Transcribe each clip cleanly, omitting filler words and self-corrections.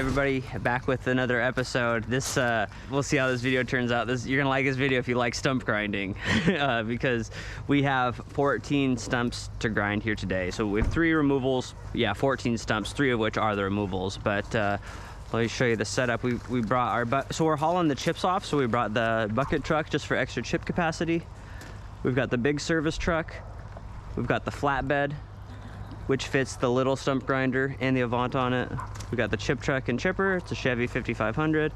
everybody, back with another episode. This we'll see how this video turns out. You're gonna like this video if you like stump grinding because we have 14 stumps to grind here today. So we have 3 removals, yeah, 14 stumps, 3 of which are the removals. But let me show you the setup. We brought our so we're hauling the chips off, so we brought the bucket truck just for extra chip capacity. We've got the big service truck. We've got the flatbed, which fits the little stump grinder and the AVANT on it. We got the chip truck and chipper. It's a Chevy 5500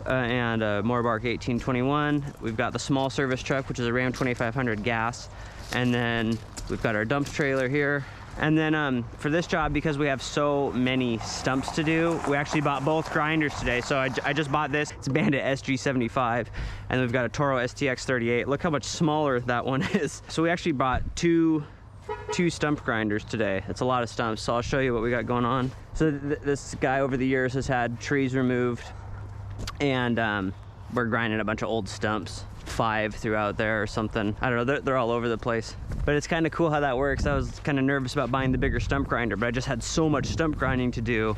and a Morbark 1821. We've got the small service truck, which is a Ram 2500 gas. And then we've got our dump trailer here. And then for this job, because we have so many stumps to do, we actually bought both grinders today. So I just bought this. It's a Bandit SG-75. And we've got a Toro STX 38. Look how much smaller that one is. So we actually bought two stump grinders today. It's a lot of stumps, so I'll show you what we got going on. So this guy over the years has had trees removed, and we're grinding a bunch of old stumps, 5 throughout there or something. I don't know, they're all over the place. But it's kind of cool how that works. I was kind of nervous about buying the bigger stump grinder, but I just had so much stump grinding to do,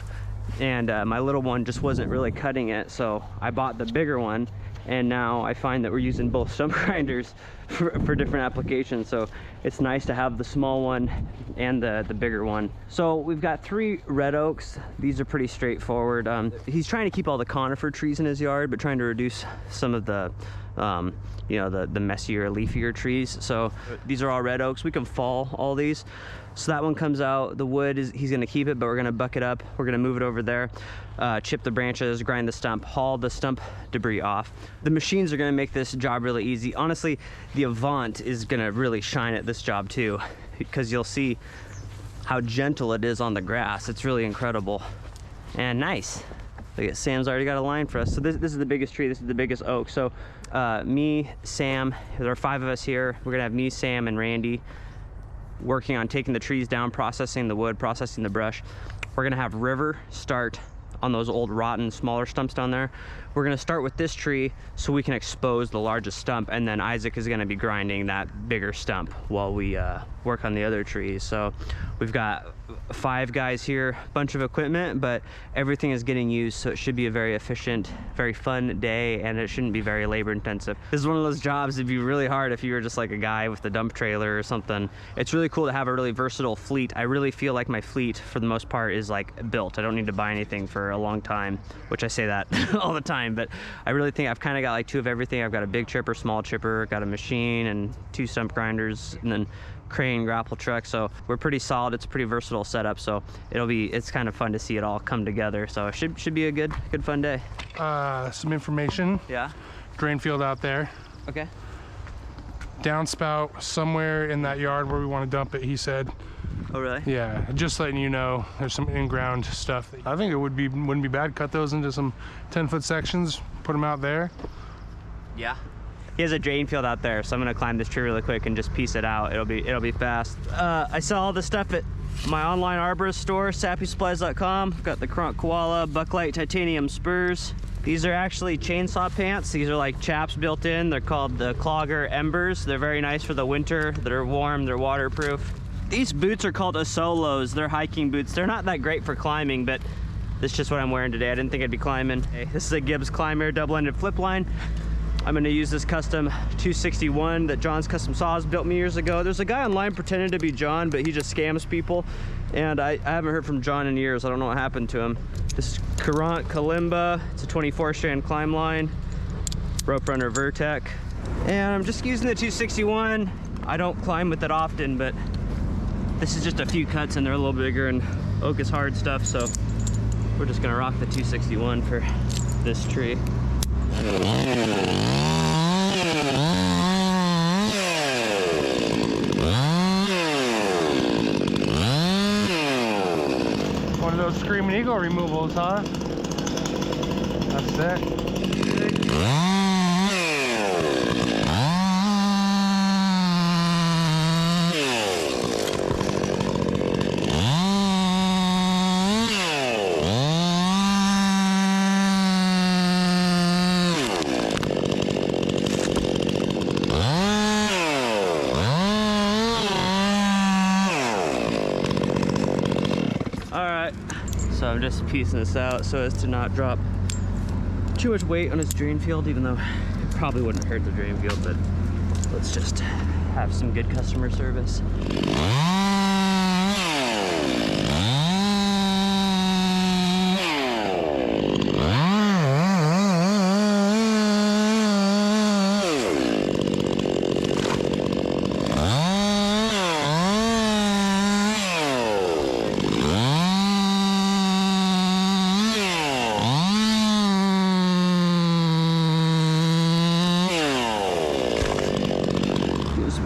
and my little one just wasn't really cutting it, so I bought the bigger one. And now I find that we're using both stump grinders for different applications. So it's nice to have the small one and the bigger one. So we've got 3 red oaks. These are pretty straightforward. He's trying to keep all the conifer trees in his yard, but trying to reduce some of the, you know, the messier, leafier trees. So these are all red oaks. We can fall all these. So that one comes out. The wood he's gonna keep it, but we're gonna buck it up. We're gonna move it over there, chip the branches, grind the stump, haul the stump debris off. The machines are gonna make this job really easy. Honestly, the AVANT is gonna really shine at this job too, because you'll see how gentle it is on the grass. It's really incredible and nice. Look at Sam's already got a line for us. So this is the biggest tree. This is the biggest oak. So me, Sam, there are 5 of us here. We're gonna have me, Sam, and Randy working on taking the trees down, processing the wood, processing the brush. We're gonna have River start on those old rotten smaller stumps down there. We're gonna start with this tree so we can expose the largest stump, and then Isaac is gonna be grinding that bigger stump while we work on the other trees. So we've got 5 guys here, bunch of equipment, but everything is getting used, so it should be a very efficient, very fun day, and it shouldn't be very labor intensive. This is one of those jobs that'd be really hard if you were just like a guy with the dump trailer or something. It's really cool to have a really versatile fleet. I really feel like my fleet, for the most part, is like built. I don't need to buy anything for a long time, which I say that all the time, but I really think I've kind of got like 2 of everything. I've got a big chipper, small chipper, got a machine, and 2 stump grinders, and then crane, grapple truck. So we're pretty solid. It's a pretty versatile setup, so it's kind of fun to see it all come together. So it should be a good fun day. Some information. Yeah. Drain field out there. Okay. Downspout somewhere in that yard where we want to dump it, he said. Oh really? Yeah, just letting you know, there's some in-ground stuff. I think it wouldn't be bad. Cut those into some 10-foot sections, put them out there. Yeah. He has a drain field out there, so I'm gonna climb this tree really quick and just piece it out. It'll be fast. I sell all this stuff at my online arborist store, sappysupplies.com. I've got the Courant Koala, Bucklite titanium spurs. These are actually chainsaw pants. These are like chaps built in. They're called the Clogger Embers. They're very nice for the winter. They're warm, they're waterproof. These boots are called Solos. They're hiking boots. They're not that great for climbing, but this is just what I'm wearing today. I didn't think I'd be climbing. This is a Gibbs Klimair double-ended flip line. I'm gonna use this custom 261 that John's Custom Saws built me years ago. There's a guy online pretending to be John, but he just scams people. And I haven't heard from John in years. I don't know what happened to him. This is Courant Kalimba. It's a 24-strand climb line. Rope runner Vertec. And I'm just using the 261. I don't climb with it often, but this is just a few cuts and they're a little bigger, and oak is hard stuff, so we're just gonna rock the 261 for this tree. One of those Screaming Eagle removals, huh? That's it. So I'm just piecing this out so as to not drop too much weight on its drain field, even though it probably wouldn't hurt the drain field, but let's just have some good customer service.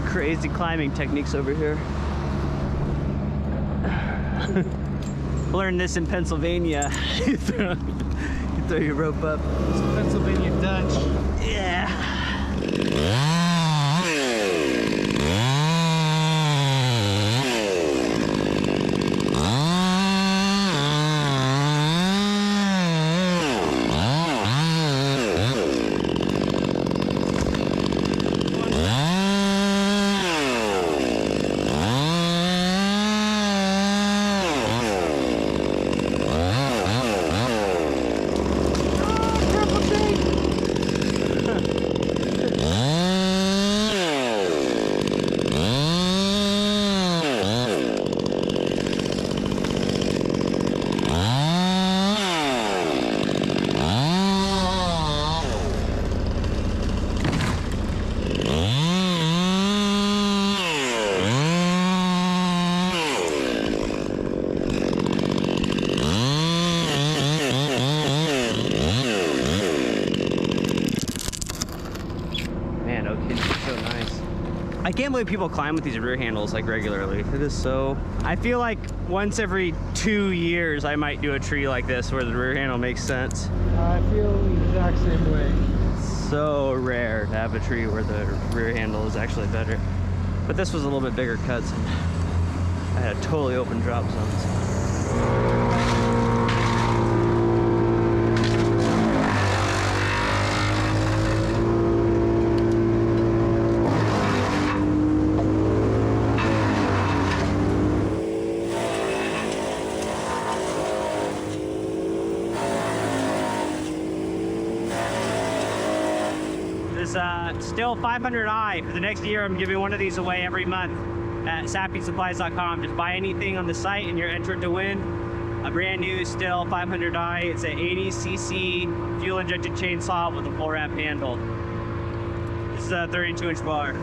Crazy climbing techniques over here. Learned this in Pennsylvania. you throw your rope up. It's Pennsylvania Dutch. Yeah. I can't believe people climb with these rear handles like regularly. It is so... I feel like once every 2 years I might do a tree like this where the rear handle makes sense. I feel the exact same way. So rare to have a tree where the rear handle is actually better. But this was a little bit bigger cuts and I had a totally open drop zone. Stihl 500i. For the next year, I'm giving one of these away every month at sappysupplies.com. Just buy anything on the site and you're entered to win a brand new Stihl 500i. It's an 80cc fuel injected chainsaw with a full wrap handle. This is a 32-inch bar.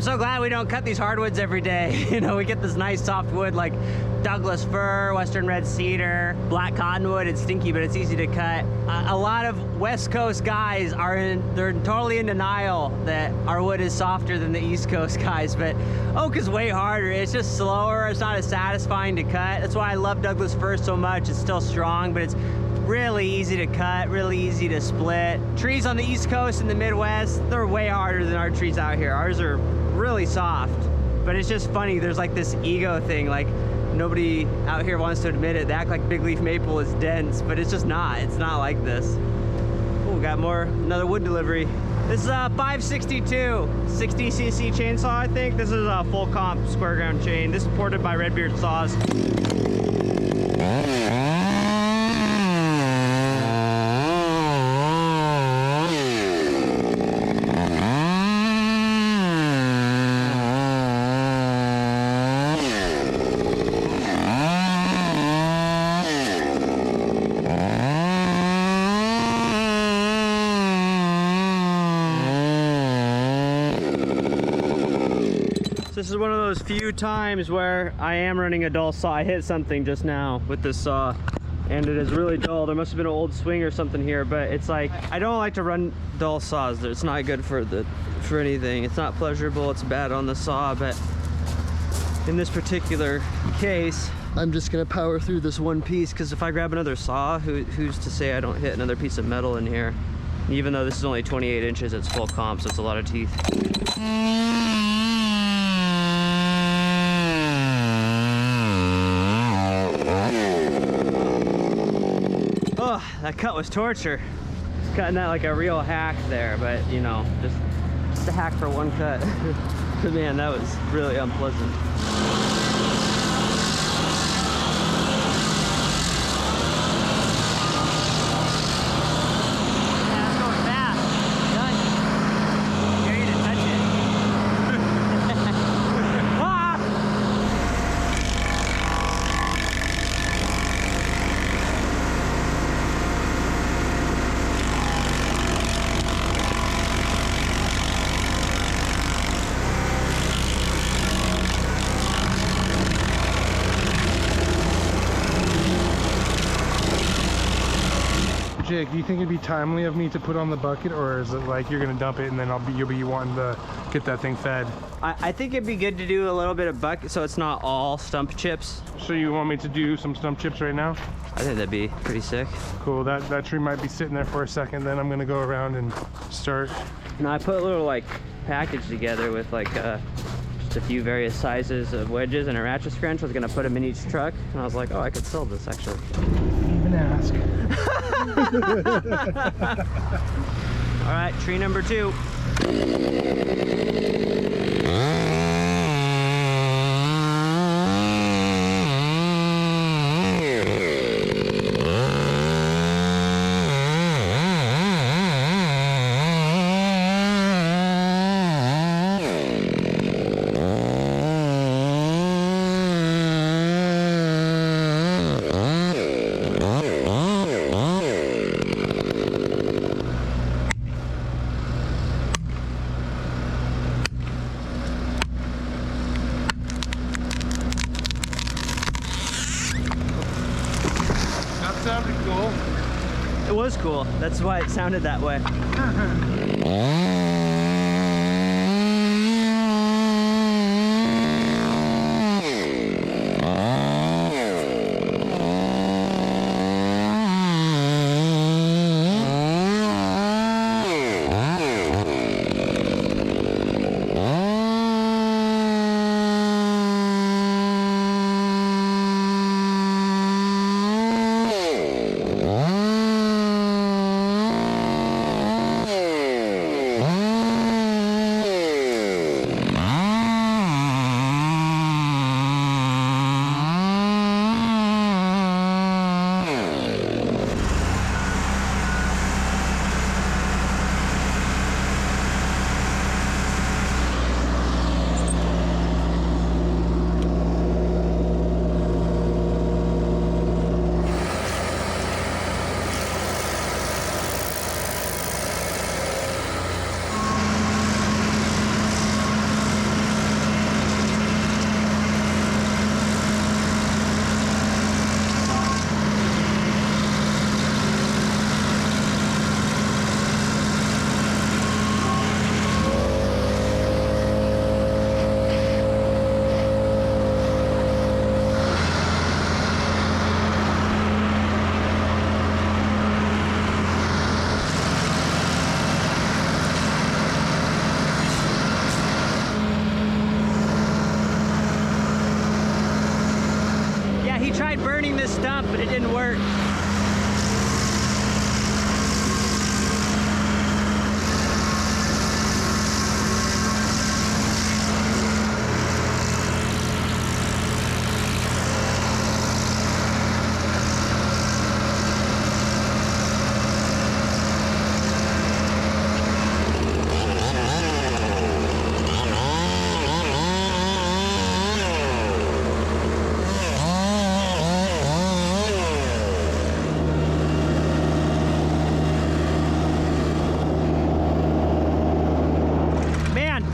so glad we don't cut these hardwoods every day. You know, we get this nice soft wood like Douglas fir, western red cedar, black cottonwood. It's stinky, but it's easy to cut. A lot of West Coast guys they're totally in denial that our wood is softer than the East Coast guys, but oak is way harder. It's just slower. It's not as satisfying to cut. That's why I love Douglas fir so much. It's still strong, but it's really easy to cut, really easy to split. Trees on the East Coast and the Midwest, they're way harder than our trees out here. Ours are really soft, but it's just funny. There's like this ego thing, like nobody out here wants to admit it. They act like big leaf maple is dense, but it's just not. It's not like this. Oh, got another wood delivery. This is a 562, 60cc chainsaw, I think. This is a full comp square ground chain. This is ported by Redbeard Saws. This is one of those few times where I am running a dull saw. I hit something just now with this saw and it is really dull. There must have been an old swing or something here, but it's like, I don't like to run dull saws. It's not good for anything. It's not pleasurable, it's bad on the saw, but in this particular case, I'm just gonna power through this one piece, because if I grab another saw, who's to say I don't hit another piece of metal in here? Even though this is only 28 inches, it's full comp, so it's a lot of teeth. Oh, that cut was torture. Cutting that like a real hack there, but you know, just a hack for one cut. But man, that was really unpleasant. Jake, do you think it'd be timely of me to put on the bucket, or is it like you're gonna dump it and then you'll be wanting to get that thing fed? I think it'd be good to do a little bit of bucket so it's not all stump chips. So you want me to do some stump chips right now? I think that'd be pretty sick. Cool, that tree might be sitting there for a second, then I'm gonna go around and start. And I put a little like package together with like just a few various sizes of wedges and a ratchet scrunch. I was gonna put them in each truck, and I was like, oh, I could sell this actually. Even ask. All right, tree number 2. Sounded cool. It was cool. That's why it sounded that way. using this stump, but it didn't work.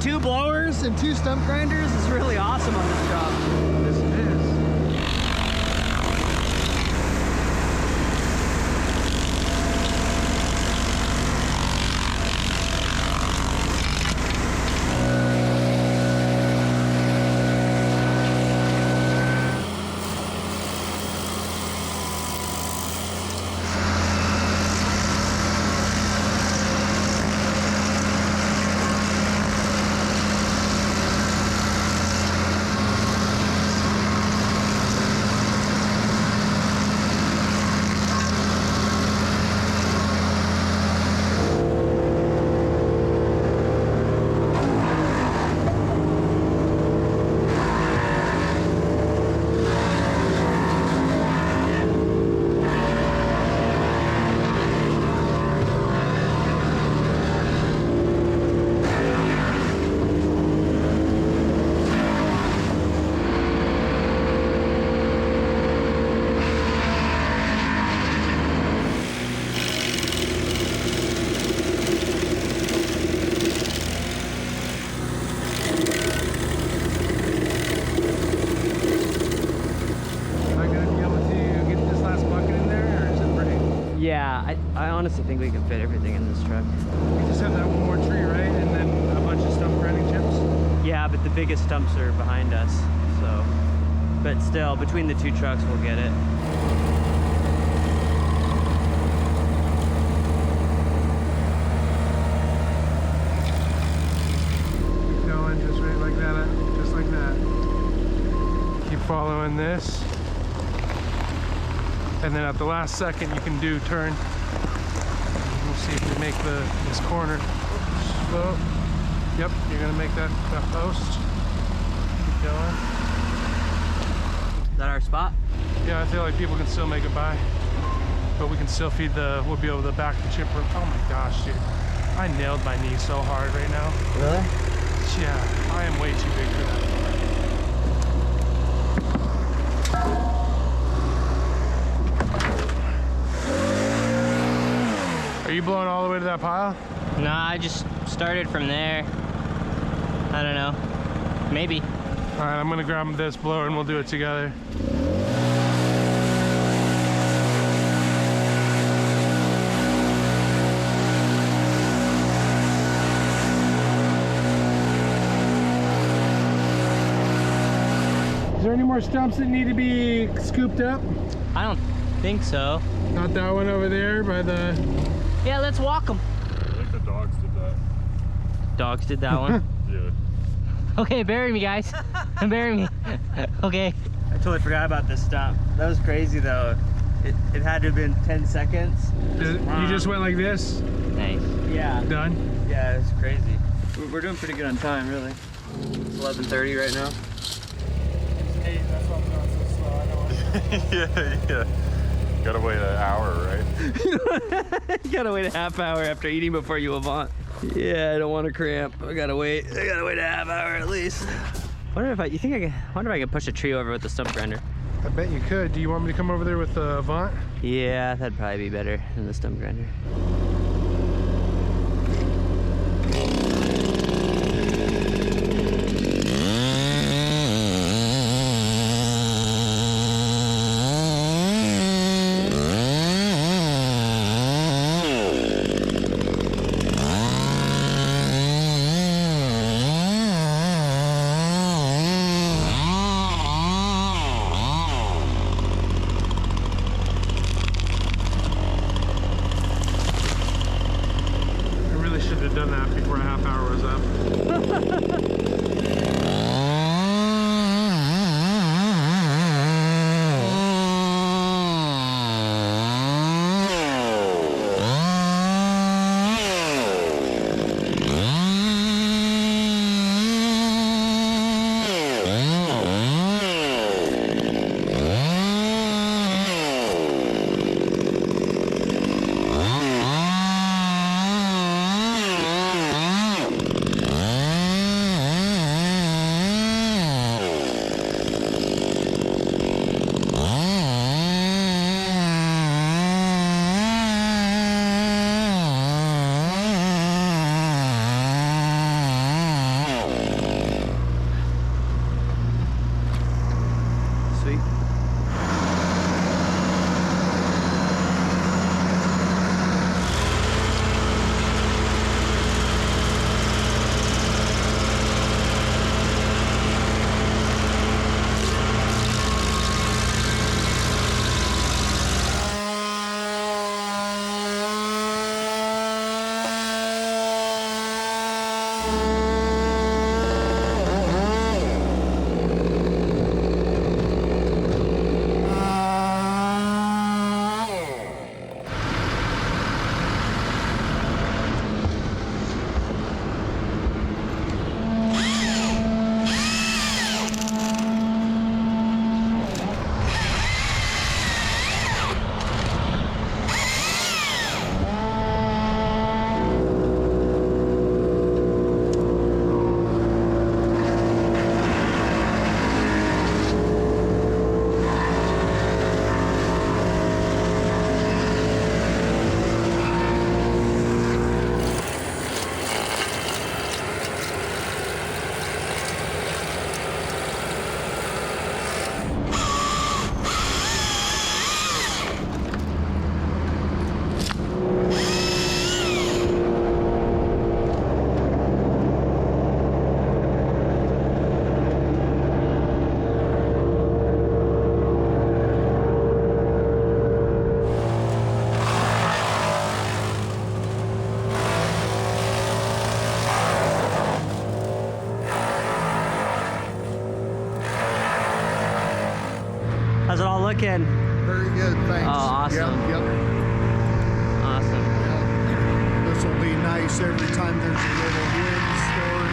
Two blowers and two stump grinders is really awesome on this job. This is. Yeah, I honestly think we can fit everything in this truck. We just have that one more tree, right? And then a bunch of stump grinding chips? Yeah, but the biggest stumps are behind us, so. But still, between the two trucks, we'll get it. Keep going, just right like that, just like that. Keep following this. And then at the last second, you can do turn. We'll see if we make this corner. Slow. Yep, you're gonna make that post. Keep going. Is that our spot? Yeah, I feel like people can still make it by, but we can still feed we'll be able to back the chipper. Oh my gosh, dude. I nailed my knee so hard right now. Really? Yeah, I am way too big for that. Are you blowing all the way to that pile? Nah, I just started from there. I don't know. Maybe. All right, I'm gonna grab this blower and we'll do it together. Is there any more stumps that need to be scooped up? I don't think so. Not that one over there by the... Yeah, let's walk them. I think the dogs did that. Dogs did that one? Yeah. Okay, bury me, guys. Bury me. Okay. I totally forgot about this stump. That was crazy, though. It had to have been 10 seconds. You just went like this? Nice. Yeah. Done? Yeah, it's crazy. We're doing pretty good on time, really. It's 11:30 right now. Hey, that's why I'm going so slow. I know. Yeah. Gotta wait an hour, right? You gotta wait a half hour after eating before you avant. Yeah, I don't want to cramp. I gotta wait a half hour at least. Wonder if I can push a tree over with the stump grinder. I bet you could. Do you want me to come over there with the Avant? Yeah, that'd probably be better than the stump grinder. looking? Very good, thanks. Oh, awesome. Yep. Awesome. This will be nice every time there's a little windstorm.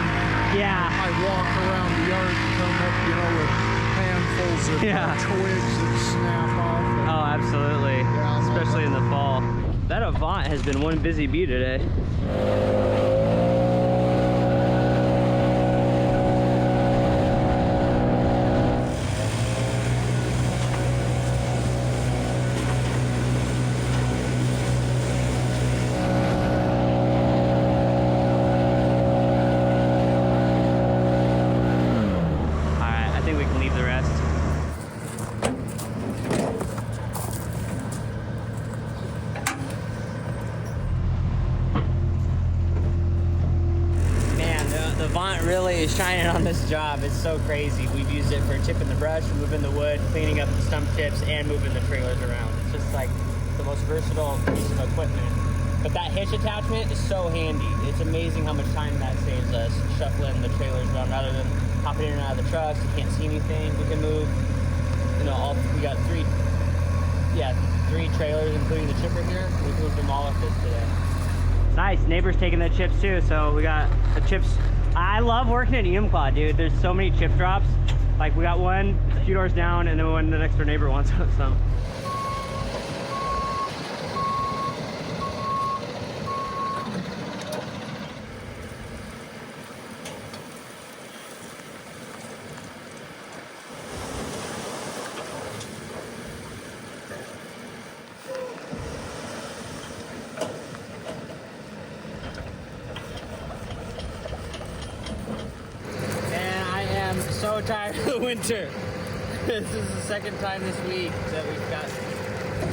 Yeah. I walk around the yard and come up, you know, with handfuls of twigs that snap off. Oh, absolutely. Yeah, especially in the fall. That Avant has been one busy bee today. Really is shining on this job. It's so crazy. We've used it for chipping the brush, moving the wood, cleaning up the stump tips, and moving the trailers around. It's just like the most versatile piece of equipment. But that hitch attachment is so handy. It's amazing how much time that saves us shuffling the trailers around rather than hopping in and out of the trucks. You can't see anything. We can move, you know, we got three trailers, including the chipper here. We moved them all with this today. Nice. Neighbor's taking the chips too, so we got the chips. I love working at Enumclaw, dude. There's so many chip drops. Like, we got one a few doors down, and then one the next door neighbor wants some. So tired of the winter. This is the second time this week that we've got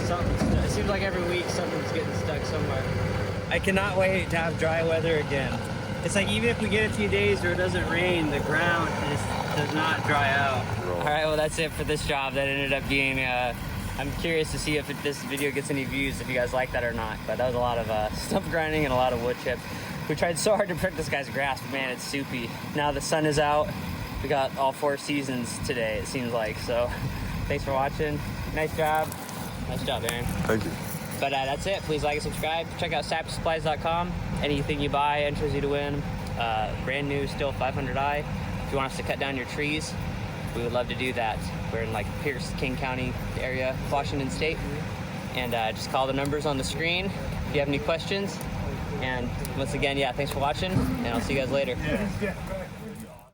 something. It seems like every week something's getting stuck somewhere. I cannot wait to have dry weather again. It's like even if we get a few days where it doesn't rain, the ground just does not dry out. All right, well that's it for this job. That ended up being. I'm curious to see if this video gets any views, if you guys like that or not. But that was a lot of stump grinding and a lot of wood chips. We tried so hard to protect this guy's grass, but man, it's soupy. Now the sun is out. We got all 4 seasons today, it seems like. So thanks for watching. Nice job. Nice job, Aaron. Thank you. But that's it. Please like and subscribe. Check out sapsupplies.com. Anything you buy enters you to win. Brand new Stihl 500i. If you want us to cut down your trees, we would love to do that. We're in like Pierce, King County area, Washington State. And just call the numbers on the screen if you have any questions. And once again, yeah, thanks for watching, and I'll see you guys later.